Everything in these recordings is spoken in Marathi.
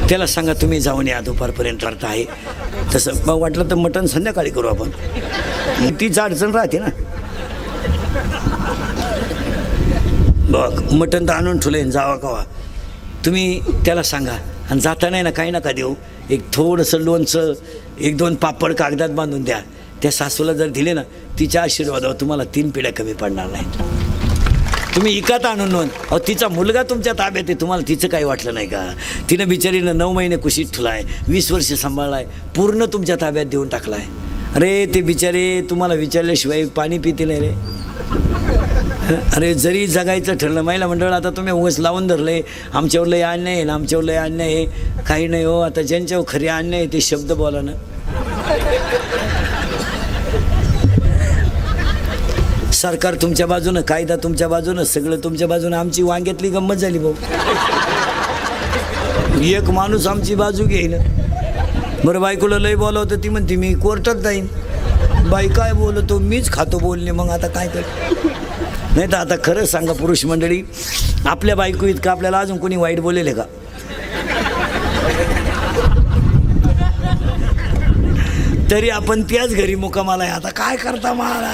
त्याला सांगा तुम्ही जाऊन या दुपारपर्यंत अर्थ आहे. तसं मग वाटलं तर मटण संध्याकाळी करू आपण, तीच अडचण राहते ना. बघ मटण तर आणून ठेवलं जावा कवा, तुम्ही त्याला सांगा. आणि जाताना ना काही नका देऊ, एक थोडंसं लोणचं, एक दोन पापड कागदात बांधून द्या. त्या सासूला जर दिले ना, तिच्या आशीर्वादावर तुम्हाला 3 पिढ्या कमी पडणार नाहीत. तुम्ही इकात आणून नोंद. अहो तिचा मुलगा तुमच्या ताब्यात आहे, तुम्हाला तिचं काही वाटलं नाही का? तिनं बिचारीनं 9 महिने कुशीत ठुलाय, 20 वर्ष सांभाळलाय, पूर्ण तुमच्या ताब्यात देऊन टाकलाय. अरे ते बिचारे तुम्हाला विचारल्याशिवाय पाणी पिते नाही रे. अरे जरी जगायचं ठरलं, महिला मंडळ आता तुम्ही उगाच लावून धरले, आमच्यावर लय अन्याय आहे ना, आमच्यावर लय अन्याय आहे. काही नाही हो, आता ज्यांच्यावर खरे अन्याय आहे ते शब्द बोला ना. सरकार तुमच्या बाजूनं, कायदा तुमच्या बाजूनं, सगळं तुमच्या बाजूनं. आमची वांग्यातली गंमत झाली भाऊ. एक माणूस आमची बाजू घेईन. बरं बायकोला लय बोलावतं, ती म्हणते मी कोर्टात जाईन. बाई काय बोलतो, मीच खातो बोलणे, मग आता काय कर. नाही तर आता खरं सांगा पुरुष मंडळी, आपल्या बायको इतकं आपल्याला अजून कोणी वाईट बोलेल का? तरी आपण त्याच घरी मुकामाला आहे. आता काय करता मला,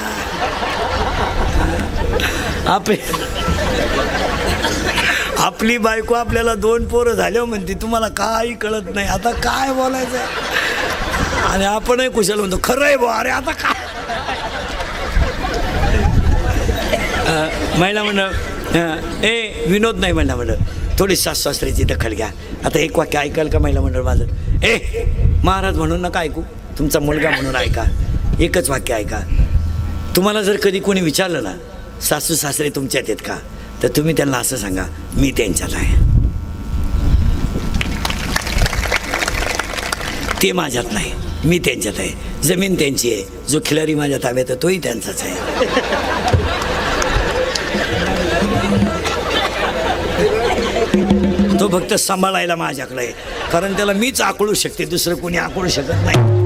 आपली बायको आपल्याला 2 पोरं झाल्यावर म्हणते तुम्हाला काही कळत नाही, आता काय बोलायचं. आणि आपणही कुशल म्हणतो खरं आहे बा. अरे आता काय. महिला मंडळ विनोद नाही, महिला मंडळ थोडी सासू-सासऱ्याची दखल घ्या. आता एक वाक्य ऐकाल का महिला मंडळ माझं? महाराज म्हणून नका ऐकू, तुमचा मुलगा म्हणून ऐका. एकच वाक्य ऐका. तुम्हाला जर कधी कोणी विचारलं ना सासू सासरे तुमच्यात आहेत का, तर तुम्ही त्यांना असं सांगा, मी त्यांच्यात आहे, ते माझ्यात नाही, मी त्यांच्यात आहे. जमीन त्यांची आहे, जो खिलारी माझ्या ताब्यात आहे तोही त्यांचाच आहे. तो फक्त सांभाळायला माझ्याकडे आहे, कारण त्याला मीच आकळू शकते, दुसरं कोणी आकळू शकत नाही.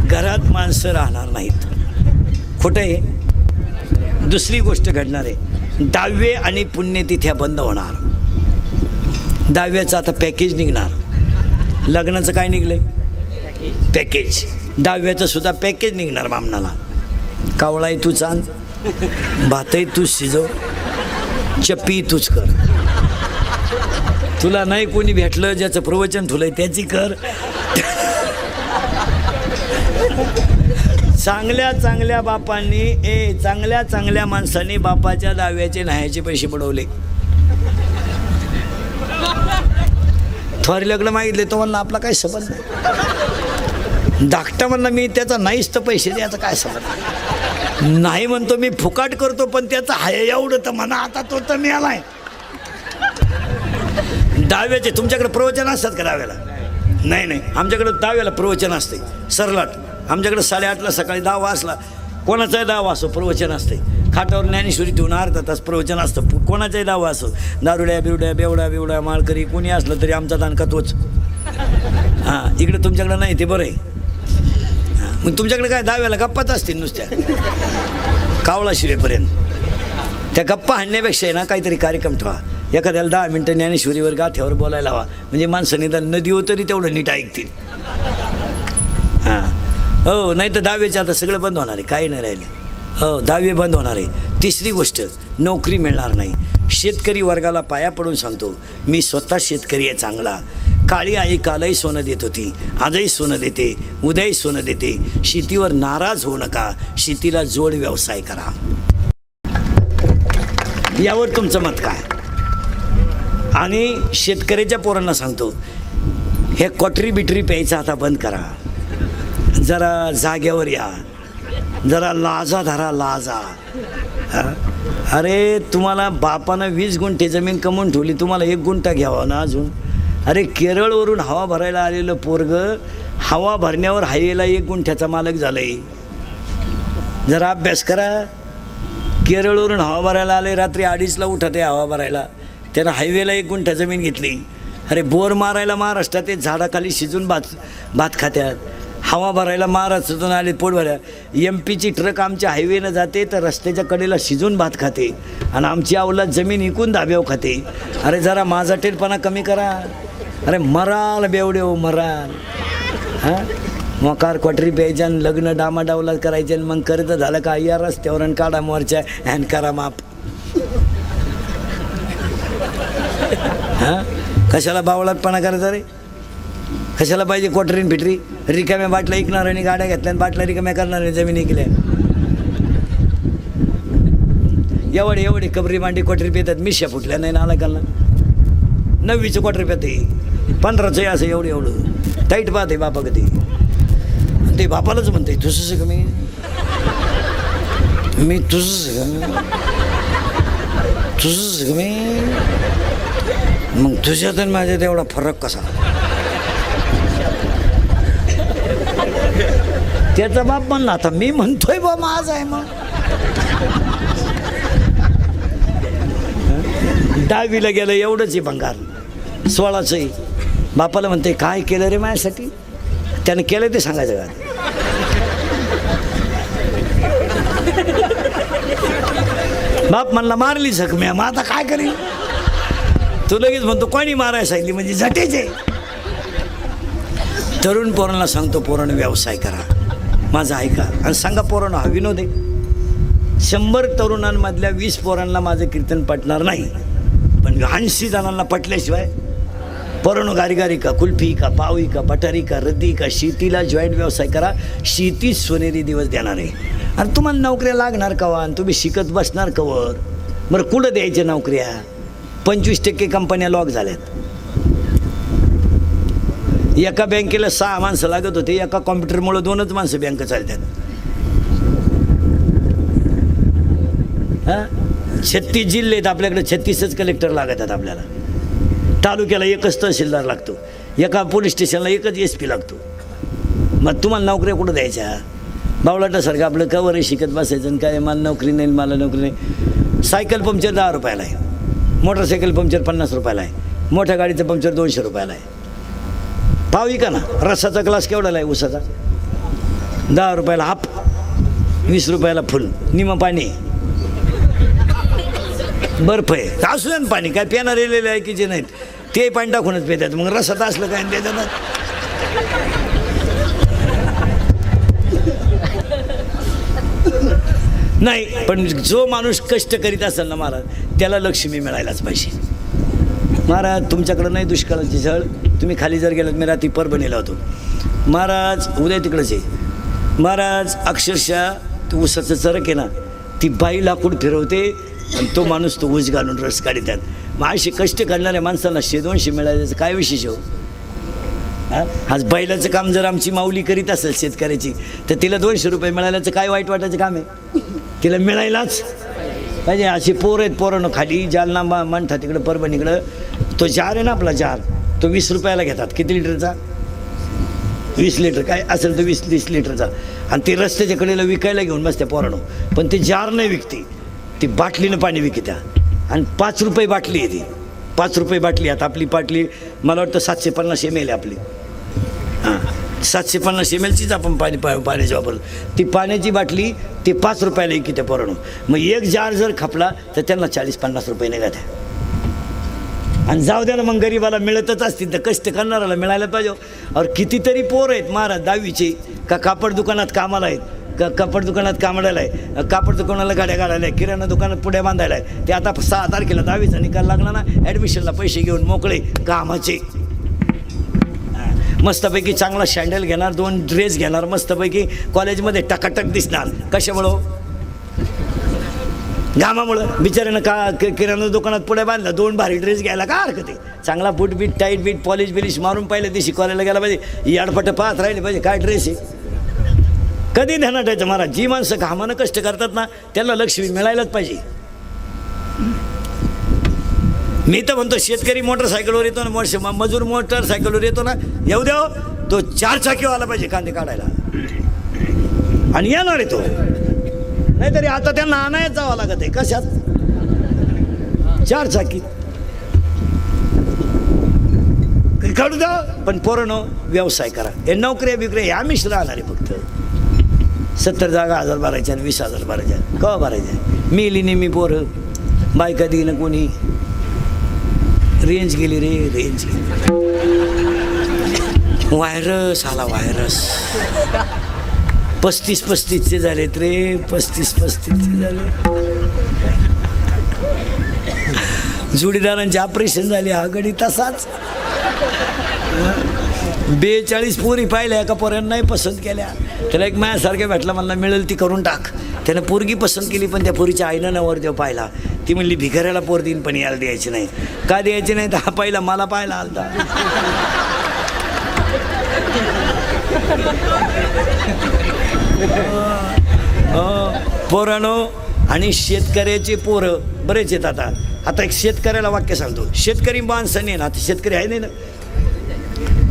घरात माणसं राहणार नाहीत. खोटं आहे. दुसरी गोष्ट घडणार आहे, दहावे आणि पुण्यतिथ्या बंद होणार. 10व्याचं आता पॅकेज निघणार. लग्नाचं काय निघलंय? पॅकेज. 10व्याचं सुद्धा पॅकेज निघणार बामणाला. कावळाही तूच आण, भातही तूच शिजव, चप्पी तूच कर. तुला नाही कोणी भेटलं, ज्याचं प्रवचन ठुलंय त्याची कर. चांगल्या चांगल्या बापांनी चांगल्या चांगल्या माणसांनी बापाच्या 10व्याचे न्यायाचे पैसे पडवले. थोरी लग्न मागितले तो म्हणला आपला काय संबंध नाही. धाकटा म्हणला मी त्याचा नाहीच तर पैसे द्यायचा काय संबंध नाही. म्हणतो मी फुकाट करतो, पण त्याचा हाय एवढं तर म्हणा. आता तो तर मिळालाय. 10व्याचे तुमच्याकडे प्रवचन असतात का 10व्याला? नाही नाही, आमच्याकडे 10व्याला प्रवचन असते सरलाट. आमच्याकडे 8:30ला सकाळी 10 वाजला, कोणाचाही 10 वाजतो प्रवचन असते. खाटावर ज्ञानेश्वरी ठेवून अर्धा तास प्रवचन असतं. कोणाचाही 10 वाजतो. दारुड्या बिवड्या बेवड्या माळकरी कोणी असलं तरी आमचा दानका तोच. हां, इकडे तुमच्याकडे नाही ते बरं आहे. मग तुमच्याकडे काय 10व्याला गप्पाच असतील नुसत्या कावळा शिवेपर्यंत. त्या गप्पा हाणण्यापेक्षा आहे ना काहीतरी कार्यक्रम ठेवा. एखाद्याला 10 मिनटं ज्ञानेश्वरीवर गाठ्यावर बोलायला हवा, म्हणजे माणसं निदान नदी हो तरी तेवढं नीट ऐकतील. हां हो, नाही तर 10व्याचे आता सगळं बंद होणार आहे, काही नाही राहिले. हो, 10वी बंद होणार आहे. तिसरी गोष्ट, नोकरी मिळणार नाही. शेतकरी वर्गाला पाया पडून सांगतो, मी स्वतः शेतकरी आहे चांगला. काळी आई कालही सोनं देत होती, आजही सोनं देते, उद्याही सोनं देते. शेतीवर नाराज होऊ नका, शेतीला जोड व्यवसाय करा. यावर तुमचं मत काय? आणि शेतकऱ्याच्या पोरांना सांगतो, हे क्वाटरी बिटरी प्यायचं आता बंद करा. जरा जाग्यावर या, जरा लाजा धरा, लाजा. अरे तुम्हाला बापानं 20 गुंठे जमीन कमवून ठेवली, तुम्हाला 1 गुंठा घ्यावा ना अजून. अरे केरळवरून हवा भरायला आलेलं पोरग हवा भरण्यावर हायवेला 1 गुंठ्याचा मालक झालंय. जरा अभ्यास करा. केरळवरून हवा भरायला आले, रात्री 2:30ला उठत आहे हवा भरायला, त्यानं हायवेला 1 गुंठा जमीन घेतली. अरे बोर मारायला महाराष्ट्रात ते झाडाखाली शिजून भात खात्यात. हवा भरायला महाराष्ट्रातून आले पोट भरायला. MP ची ट्रक आमच्या हायवेनं जाते तर रस्त्याच्या कडेला शिजून भात खाते आणि आमची अवलाद जमीन इकून धाब्यावर खाते. अरे जरा माझा टेलपणा कमी करा. अरे मराल बेवडेव मराल. हां मोकार क्वाटरी प्यायच्या आणि लग्न डामाडावला करायचे आणि मग कर्ज झालं का या रस्त्यावर आणि काढा मोरच्या हॅन करा माप. हां कशाला बावळातपणा करायचा रे? कशाला पाहिजे क्वाटरीन फिटरी? रिकाम्या बाटल्या ऐकणाऱ्याने गाड्या घेतल्या आणि बाटल्या रिकाम्या करणाऱ्याने जमीन ऐकल्या. एवढे कबरी मांडी क्वाटरी पितात. मिश्या फुटल्या नाही नाला काला 9वीचं क्वाटरी पिते 15चं असं एवढं टाईट पाहते बापा कधी. ते बापालाच म्हणते तुझंच का मी तुझंच का मी मग तुझ्यात आणि माझ्यात एवढा फरक कसा? त्याचा बाप म्हणला आता मी म्हणतोय बा माझ आहे. मग 10वीला गेलं एवढंच आहे भंगार 16चं. बापाला म्हणते काय केलं रे माझ्यासाठी? त्यानं केलं ते सांगायचं का? बाप म्हणला मारली जखम्या मग आता काय करेल? तू लगेच म्हणतो कोणी मारायला सांगितली म्हणजे झटेचे. तरुण पोरांना सांगतो पोरांना व्यवसाय करा माझा ऐका आणि सांगा पोरांना हा विनोद आहे. 100 तरुणांमधल्या 20 पोरांना माझं कीर्तन पटणार नाही पण 80 जणांना पटल्याशिवाय पोरांनो गारी का कुल्फी का पावी का पठारी का रद्दी का शेतीला जॉईंट व्यवसाय करा. शेती सोनेरी दिवस देणार आहे. आणि तुम्हाला नोकऱ्या लागणार कवा आणि तुम्ही शिकत बसणार कवर? बरं कुठं द्यायच्या नोकऱ्या? 25% कंपन्या लॉक झाल्यात. एका बँकेला 6 माणसं लागत होते. एका कॉम्प्युटरमुळे 2च माणसं बँक चालतात. हां 36 जिल्हे आहेत आपल्याकडे. 36च कलेक्टर लागत आहेत आपल्याला. तालुक्याला 1च तहसीलदार लागतो. एका पोलीस स्टेशनला 1च SP लागतो. मग तुम्हाला नोकऱ्या कुठं द्यायच्या? बावळाटासारखं आपलं कवर आहे शिकत बसायचं आणि काय मला नोकरी नाही मला नोकरी नाही. सायकल पंक्चर 10 रुपयाला आहे. मोटरसायकल पंक्चर 50 रुपयाला आहे. मोठ्या गाडीचं पंक्चर 200 रुपयाला आहे. पावी का ना? रसाचा ग्लास केवढाला आहे उसाचा? 10 रुपयाला हाफ 20 रुपयाला फुल. निम पाणी बर्फ आहे असू द्या ना पाणी काय पिणार रेलेलं आहे की जे नाहीत ते पाणी टाकूनच पितात. मग रसात असलं काय त्याच्यात नाही. पण जो माणूस कष्ट करीत असेल ना महाराज त्याला लक्ष्मी मिळायलाच पाहिजे. महाराज तुमच्याकडं नाही दुष्काळाची झळ. तुम्ही खाली जर गेलात मी रात्री परभणीला होतो महाराज. उद्या तिकडंच आहे महाराज. अक्षरशः ऊसाचं चरक आहे ना ती बाई लाकूड फिरवते आणि तो माणूस तो ऊस घालून रस काढतात. मग अशी कष्ट करणाऱ्या माणसांना 100-200 मिळाल्याचं काय विशेष हो? आज बैलाचं काम जर आमची माऊली करीत असेल शेतकऱ्याची तर तिला 200 रुपये मिळाल्याचं काय वाईट वाटायचं काम आहे? तिला मिळायलाच पाहिजे. अशी पोरं आहेत पोरांनो खाली जालना म्हणतात तिकडं परभणीकडं. तो जार आहे ना आपला जार तो 20 रुपयाला घेतात. किती लिटरचा? 20 लिटर काय असेल तर 20-30 लिटरचा. आणि ते रस्त्याच्या कडेला विकायला घेऊन बसते पोरांनो. पण ते जार नाही विकते ती बाटलीनं पाणी विकत्या. आणि 5 रुपये बाटली आहे ती. 5 रुपये बाटली. आता आपली बाटली मला वाटतं 750 ml आहे आपली. हां 750 mlचीच आपण पाण्याची वापरतो. ती पाण्याची बाटली ती 5 रुपयाला विकत्या पोरांनो. मग एक जार जर खपला तर त्यांना 40-50 रुपये निघात्या. आणि जाऊ द्या ना मग गरीबाला मिळतच असतील तर कष्ट करणाऱ्याला मिळायला पाहिजे. और कितीतरी पोरं आहेत महाराज 10वीचे का कापड दुकानात कामाला आहेत का कापड दुकानात कामाला आहे. कापड दुकानाला गाड्या काढायला आहे. किराणा दुकानात पुढे बांधायला आहे. ते आता 6 तारखेला 10वीचा निकाल लागला ना ॲडमिशनला पैसे घेऊन मोकळे कामाचे. मस्तपैकी चांगला सँडल घेणार 2 ड्रेस घेणार मस्तपैकी कॉलेजमध्ये टकाटक दिसणार. कशामुळं? घामामुळं. बिचाऱ्यानं का किराणा दुकानात पुढे बांधला 2 भारी ड्रेस घ्यायला का हरकत आहे? चांगला बूट बीट टाईट बीट पॉलिश बिलिश मारून पाहिलं ते शिकवायला गेला पाहिजे. याडपट पाहत राहिले पाहिजे काय ड्रेस आहे. कधी ध्यानात ठेवायचं महाराज जी माणसं घामानं कष्ट करतात ना त्यांना लक्ष्मी मिळायलाच पाहिजे. मी तर म्हणतो शेतकरी मोटरसायकलवर येतो ना मजूर मोटरसायकलवर येतो ना येऊ द्या तो 4 चाकीवाला पाहिजे कांदे काढायला. आणि येणार आहे तो. नाहीतरी आता त्यांना आणायच जावं लागत आहे. कशात? 4 चाकी. काढू द्या, पण पोरांनो व्यवसाय करा. हे नोकऱ्या बिकऱ्या ह्या मिश्र राहणार आहे. फक्त 70 जागा 1000 भरायच्या आणि 20,000 भरायच्या. कवा भरायच्या? मेली नेहमी पोरं, बायका देईन कोणी. रेंज गेली रे, रेंज गेली. व्हायरस आला, व्हायरस. 35-35चे झालेत रे, 35-35चे झाले. जोडीदारांचे ऑपरेशन झाले. हा गडी तसाच. 42 पोरी पाहिल्या, एका पोऱ्यानं नाही पसंत केल्या. त्याला एक माझ्यासारख्या भेटला, मला मिळेल ती करून टाक. त्यानं पोरगी पसंत केली, पण त्या पोरीच्या आईनं नवरदेव पाहिला. ती म्हणली भिकाऱ्याला पोर देईन, पण याला द्यायची नाही. का द्यायची नाही? तर हा पाहिला, मला पाहिला आलता. पोरानो, आणि शेतकऱ्याचे पोरं बरेच आहेत. आता एक शेतकऱ्याला वाक्य सांगतो. शेतकरी माणसं नाही ना, आता शेतकरी आहे नाही ना,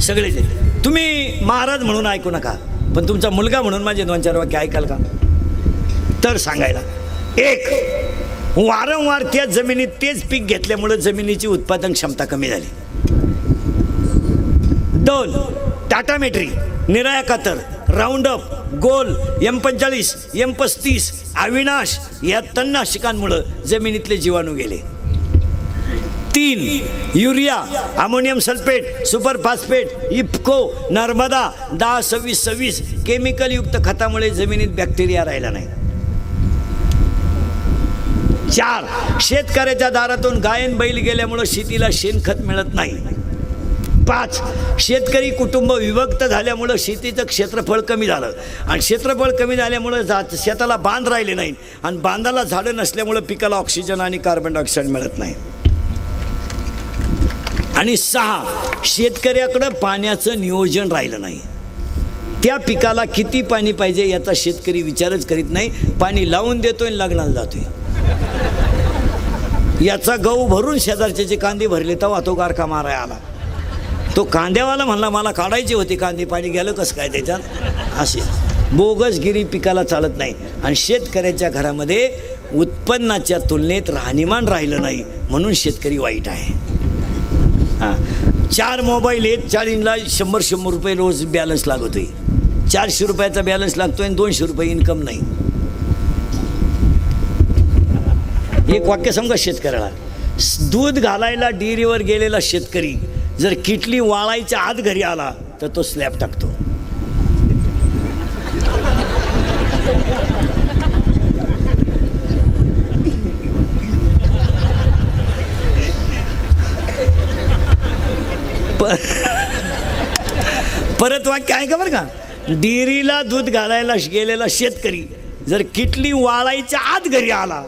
सगळेच आहेत. तुम्ही महाराज म्हणून ऐकू नका, पण तुमचा मुलगा म्हणून माझे 2-4 वाक्य ऐकाल का? तर सांगायला, एक, वारंवार त्या जमिनीत तेच पीक घेतल्यामुळे जमिनीची उत्पादन क्षमता कमी झाली. 2, टाटा मेट्री, निराया कातर, राऊंडअप, गोल, M45, M35, अविनाश या तणनाशकांमुळे जमिनीतले जीवाणू गेले. 3, urea, ammonium sulphate, super phosphate, IFFCO, Narmada 10-26-26 केमिकलयुक्त खतामुळे जमिनीत बॅक्टेरिया राहिला नाही. 4, शेतकऱ्याच्या दारातून गायन बैल गेल्यामुळे शेतीला शेणखत मिळत नाही. 5, शेतकरी कुटुंब विभक्त झाल्यामुळं शेतीचं क्षेत्रफळ कमी झालं, आणि क्षेत्रफळ कमी झाल्यामुळं शेताला बांध राहिले नाही, आणि बांधाला झाडं नसल्यामुळं पिकाला ऑक्सिजन आणि कार्बन डायऑक्साईड मिळत नाही. आणि 6, शेतकऱ्याकडं पाण्याचं नियोजन राहिलं नाही. त्या पिकाला किती पाणी पाहिजे याचा शेतकरी विचारच करीत नाही. पाणी लावून देतोय आणि लग्नाला जातोय. याचा गहू भरून शेजारचे कांदे भरले, तेव्हा तो गारखा मारायला आला. तो कांद्यावाला म्हणला मला काढायचे होते कांदे, पाणी गेलं कसं काय त्याच्यात? असे बोगसगिरी पिकाला चालत नाही. आणि शेतकऱ्याच्या घरामध्ये उत्पन्नाच्या तुलनेत राहणीमान राहिलं नाही, म्हणून शेतकरी वाईट आहे. 4 मोबाईल आहेत, 4ला 100 रुपये रोज बॅलन्स लागतोय. 400 रुपयाचा बॅलन्स लागतोय आणि 200 रुपये इन्कम नाही. एक वाक्य समजा शेतकऱ्याला, दूध घालायला डेअरीवर गेलेला शेतकरी जर किटली वाळायच्या आत घरी आला तर तो स्लॅब टाकतो. परत वाक्य आहे का बरं का? डेअरीला दूध घालायला गेलेला शेतकरी जर किटली वाळायच्या आत घरी आला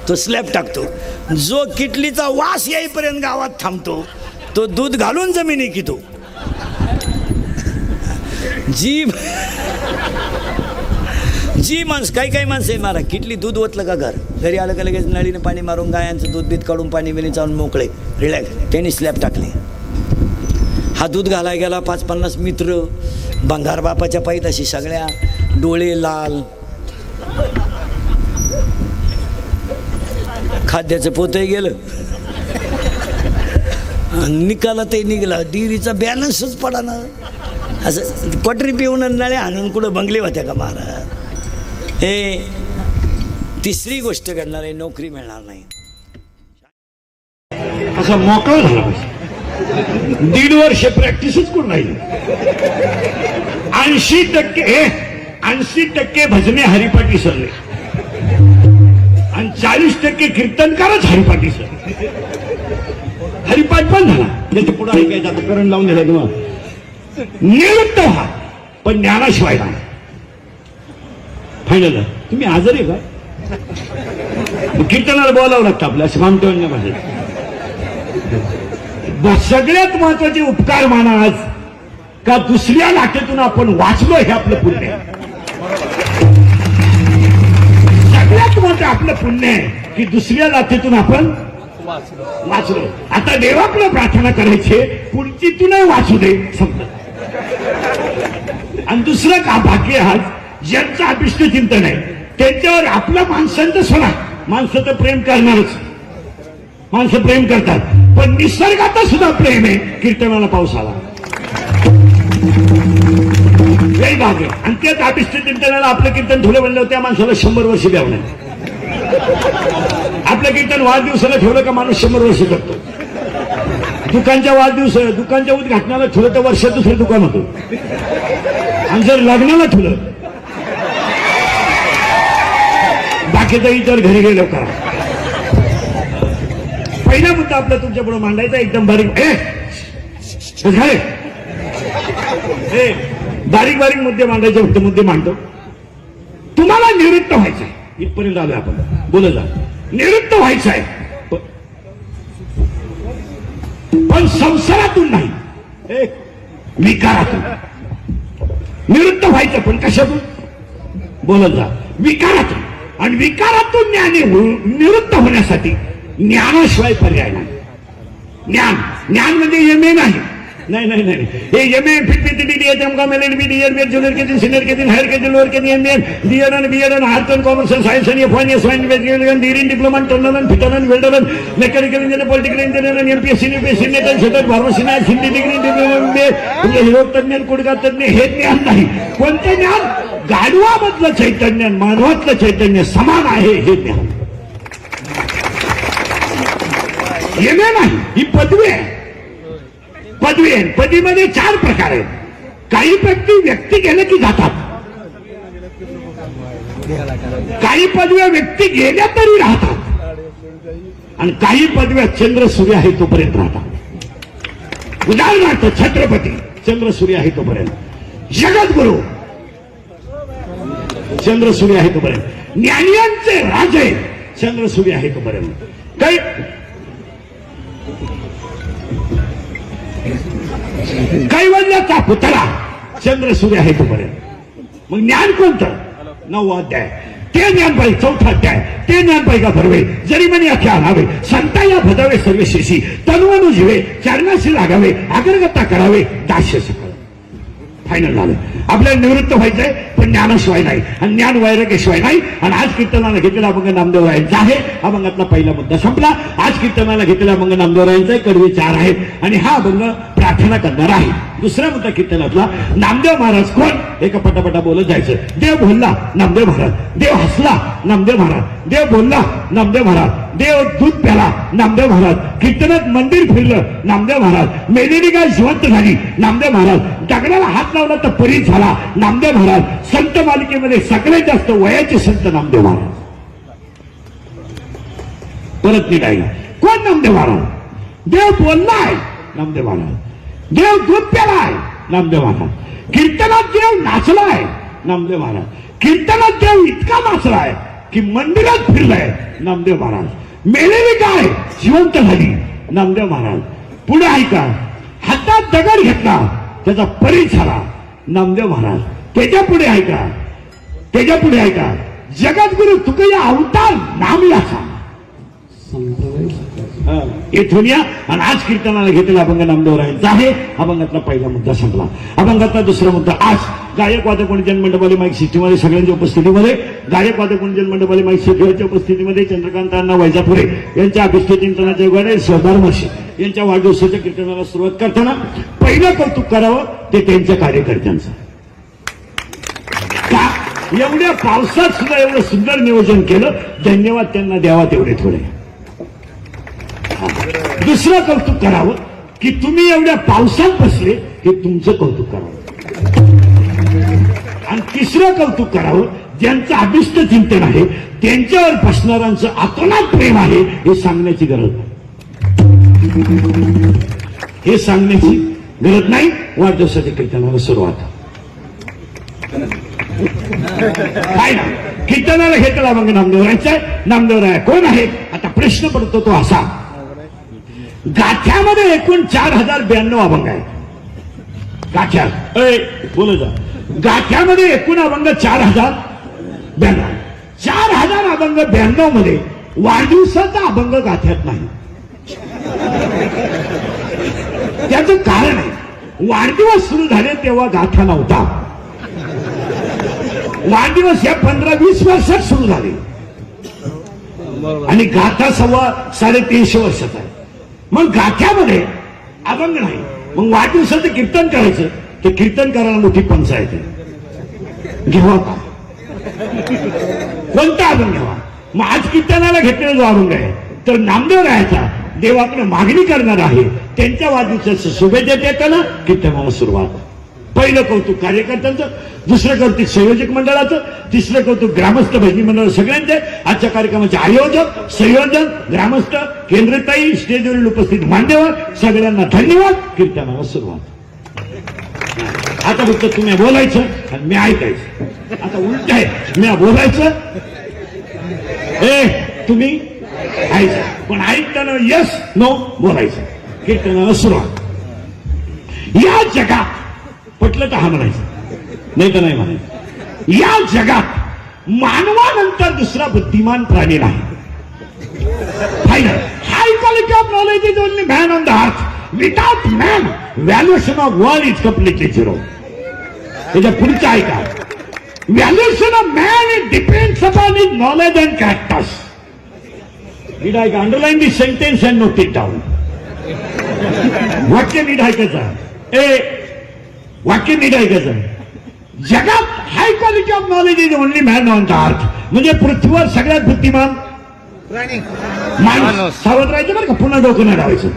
तो स्लॅब टाकतो. जो किटलीचा वास येईपर्यंत गावात थांबतो तो दूध घालून जमिनी कितो. जी माणसं काही माणसं आहे मारा, किटली दूध ओतलं का घरी आलं का लगेच नळीने पाणी मारून गायांचं दूध बीत काढून पाणी बिणी चालून मोकळे रिलॅक्स, त्यांनी स्लॅब टाकले. हा दूध घालाय गेला 5-50 मित्र बंगार बापाच्या पायथ्याशी सगळ्या, डोळे लाल, खाद्याचं पोतही गेलं, निकाला ते निघाला, डिरीचा बॅलन्सच पडा ना. असं क्वाटरी पिऊन नळ्या आणून कुठं बंगले होत्या का महाराज? हे तिसरी गोष्ट घडणार आहे, नोकरी मिळणार नाही. असा मोकळा झाला पाहिजे. 1.5 वर्ष प्रॅक्टिसच करून राहिली. 80% भजने हरिपाठी सरले आणि 40% कीर्तनकारच हरिपाठी सर. हरिपाठ पण झाला, त्याच्या पुढे ऐकायचा आता करण लावून दिला किंवा निवृत्त व्हा, पण ज्ञानाशिवाय नाही. फायनल तुम्ही आजारी आहे का? कीर्तनाला बोलावं लागतं आपल्या असं मानतो भाषेत. सगळ्यात महत्वाचे उपकार माना आज का दुसऱ्या लाटेतून आपण वाचलो, हे आपलं पुण्य आहे. सगळ्यात मोठं आपलं पुण्य आहे की दुसऱ्या लाटेतून आपण वाचलो. आता देवाकडे प्रार्थना करायची पुढची तू नाही वाचू दे समजा. आणि दुसरं का भाग्य आज ज्यांचं अभिष्ट चिंतन आहे त्यांच्यावर आपल्या माणसांचं सोडा, माणसं तर प्रेम करणारच, माणसं प्रेम करतात, पण निसर्गात सुद्धा प्रेम आहे. कीर्तनाला पाऊस आला लई भाग आहे. आणि त्याच अभिष्ट कीर्तनाला आपलं कीर्तन ठेवलं म्हणलं त्या माणसाला 100 वर्ष द्यावं नाही. आपलं कीर्तन वाढदिवसाला ठेवलं का माणूस 100 वर्ष करतो. दुकानच्या वाढदिवस दुकानच्या उद्घाटनाला ठेवलं तर वर्षात दुसरं दुकान होतं. आणि जर लग्नाला ठेवलं बाकीचा विचार घरी गेलो करा. पहिला मुद्दा आपला तुमच्या पुढे मांडायचा एकदम बारीक बारीक बारीक मुद्दे मांडायचे. फक्त मुद्दे मांडतो. तुम्हाला निवृत्त व्हायचंय इथपर्यंत आलोय आपण. बोला जा. निवृत्त व्हायचं आहे पण संसारातून नाही विकारातून. निवृत्त व्हायचं पण कशातून बोलत जा. विकारातून. आणि विकारातून निवृत्त होण्यासाठी ज्ञानाशिवाय पर्याय नाही. ज्ञान म्हणजे एमए नाही. नहीं नहीं नहीं ये एमए फिट DEd MCom LLB DEd junior के दिन सीनियर के दिन हायर के दिन लोअर के दिन MA DEd and BEd and arts and commerce and science and FNS and degree in diploma turner and fitter and welder and mechanical engineer political engineer and MPSC UPSC NET and settle pharmacy नाही हिंदी डिग्री डिप्लोमा रोग तज्ञ कुडगा तज्ञ हे ज्ञान नाही. कोणते ज्ञान? गाढवामधलं चैतन्य मानवातलं चैतन्य समान आहे हे ज्ञान. एमए नाही ही पदवी आहे. पदवी आहे. पदवीमध्ये 4 प्रकार आहेत. काही व्यक्ती गेले की जातात. काही पदव्या व्यक्ती गेल्या तरी राहतात. आणि काही पदव्या चंद्र सूर्य आहे तोपर्यंत राहतात. उदाहरणार्थ छत्रपती चंद्र सूर्य आहे तोपर्यंत. जगद्गुरु चंद्र सूर्य आहे तोपर्यंत. ज्ञानियांचे राजे चंद्र सूर्य आहे तोपर्यंत. काही कैवल्याचा पुतळा चंद्र सूर्य आहे तोपर्यंत. मग ज्ञान कोणतं? 9वा अध्याय. ते ज्ञान पाहिजे. 4था अध्याय. ते ज्ञान पाहिजे भरवे जरी म्हणे अख्या आणावे संता या भजावे सर्वशेषी तनुवनु जीवे चरणाशी लागावे आगरगता करावे दास्य सकळ. फायनल झालं. आपल्याला निवृत्त व्हायचंय पण ज्ञानाशिवाय नाही आणि ज्ञान वैराग्याशिवाय नाही. आणि आज कीर्तनाला घेतलेला अभंग नामदेवरायांचा आहे. अभंगातला पहिला मुद्दा संपला. आज कीर्तनाला घेतलेला अभंग नामदेवरायांचा कडवे 4 आहेत आणि हा अभंग प्रार्थना करणार आहे. दुसरा मुद्दा कीर्तनातला नामदेव महाराज कोण? एका पटापटा बोलत जायचं. देव बोलला नामदेव महाराज. देव हसला नामदेव महाराज. देव बोलला नामदेव महाराज. देव दूध प्याला नामदेव महाराज. कीर्तनात मंदिर फिरलं नामदेव महाराज. मेलेली गाय जिवंत झाली नामदेव महाराज. दगडाला हात लावला तर परीत झाला नामदेव महाराज. संत मालिकेमध्ये सगळ्यात जास्त वयाचे संत नामदेव महाराज. परत निघायला कोण? नामदेव महाराज. देव बोललाय नामदेव महाराज. देव दूध प्यालाय नामदेव महाराज. कीर्तनात देव नाचलाय नामदेव महाराज. कीर्तनात देव इतका नाचलाय की मंदिरात फिरलाय नामदेव महाराज. मेलेली गाय जिवंत झाली नामदेव महाराज. पुढे ऐका. हातात दगड घेतला त्याचा परीत झाला नामदेव महाराज. त्याच्या पुढे ऐका. त्याच्या पुढे ऐका. जगद्गुरु तुकया अवतार नामयाचा येथून या. आणि आज कीर्तनाला घेतलेला अभंग नामदेवरायांचा आहे. अभंगातला पहिला मुद्दा संपला. अभंगातला दुसरा मुद्दा. आज गायक वादक जन मंडपाली माईक सिस्टीमध्ये सगळ्यांच्या उपस्थितीमध्ये गायक वादक जन मंडपाली माईक सिस्टीच्या उपस्थितीमध्ये चंद्रकांत अण्णा वैजापुरे यांच्या अभिष्ट चिंतनाचे गणे सरदार महर्षी यांच्या वाढदिवसाच्या कीर्तनाला सुरुवात करताना पहिलं कौतुक करावं ते त्यांच्या कार्यकर्त्यांचं. का एवढ्या पावसात सुद्धा एवढं सुंदर नियोजन केलं. धन्यवाद त्यांना द्यावा तेवढे थोडे. दुसरं कौतुक करावं की तुम्ही एवढ्या पावसात बसले हे तुमचं कौतुक करावं. आणि तिसरं कौतुक करावं ज्यांचं अभिष्ट चिंतन आहे त्यांच्यावर बसणाऱ्यांचं आतोनात प्रेम आहे हे सांगण्याची गरज नाही. हे सांगण्याची गरज नाही. वाढदिवसाच्या कीर्तनाला सुरुवात काय ना. कीर्तनाला घेतला मग नामदेवरायांचा. नामदेवराय कोण आहे? आता प्रश्न पडतो तो असा. गाठ्यामध्ये एकूण 4092 अभंग आहे. गाठ्या बोल जा. गाठ्यामध्ये एकूण अभंग 4092. 4000 अभंग 92 मध्ये वाढदिवसाचा अभंग गाठ्यात नाही. त्याचं कारण आहे वाढदिवस सुरू झाले तेव्हा गाठा नव्हता. वाढदिवस या 15-20 वर्षात सुरू झाले आणि गाथा 350 वर्षाचा आहे. मग गाठ्यामध्ये अभंग नाही, मग वाढदिवसाचं कीर्तन करायचं, तर कीर्तन करायला मोठी पंचायत आहे. घेवा का कोणता अभंग घ्यावा? मग आज कीर्तनाला घेतलेला जो अभंग आहे तर नामदेव राहायचा देवाकडे मागणी करणार आहे, त्यांच्या वाढदिवसाचं शुभेच्छा देताना कीर्तनाला सुरुवात. पहिलं कौतुक कार्यकर्त्यांचं, दुसरं कौतुक संयोजक मंडळाचं, तिसरं कौतुक ग्रामस्थ भजनी मंडळ सगळ्यांचे. आजच्या कार्यक्रमाचे आयोजक, संयोजक, ग्रामस्थ, केंद्रताई, स्टेजवरील उपस्थित मान्यवर सगळ्यांना धन्यवाद. कीर्तनाला सुरुवात. आता फक्त तुम्ही बोलायचं आणि मी ऐकायचं. आता उलट आहे, मी बोलायचं तुम्ही ऐकायचं, पण ऐकताना यस नो बोलायचं. कीर्तनाला सुरुवात. या जगात पटलं तर हा म्हणायचं, नाही तर नाही म्हणायचं. या जगात मानवानंतर दुसरा बुद्धिमान प्राणी नाही. Final high quality of knowledge is only man on the earth. Without man valuation of world is completely zero. त्याच्या पुढचं ऐका. Valuation of man it depends upon his knowledge and characters. नीट ऐका, underline this sentence and note it down. वाक्य नीट ऐकायचं. वाक्य नीट ऐकायचं. जगात high quality of knowledge is only man on the earth. म्हणजे पृथ्वीवर सगळ्यात बुद्धिमान माणूस. सावध राहायचं बरं का, पुन्हा डोकं नाही लावायचं.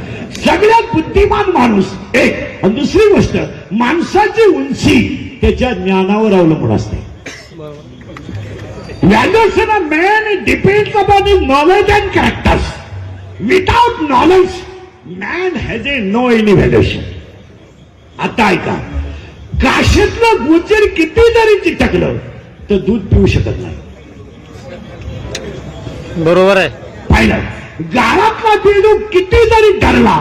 सगळ्यात बुद्धिमान माणूस एक. आणि दुसरी गोष्ट, माणसाची उंची त्याच्या ज्ञानावर अवलंबून असते. Valuation of man it depends upon his knowledge and characters. Without knowledge man has a no any valuation. आता ऐका, काशीतलं गुजर किती जरी चिटकलं तर दूध पिऊ शकत नाही. बरोबर आहे. पाहिलं, गाळातला बेडूक किती जरी धरला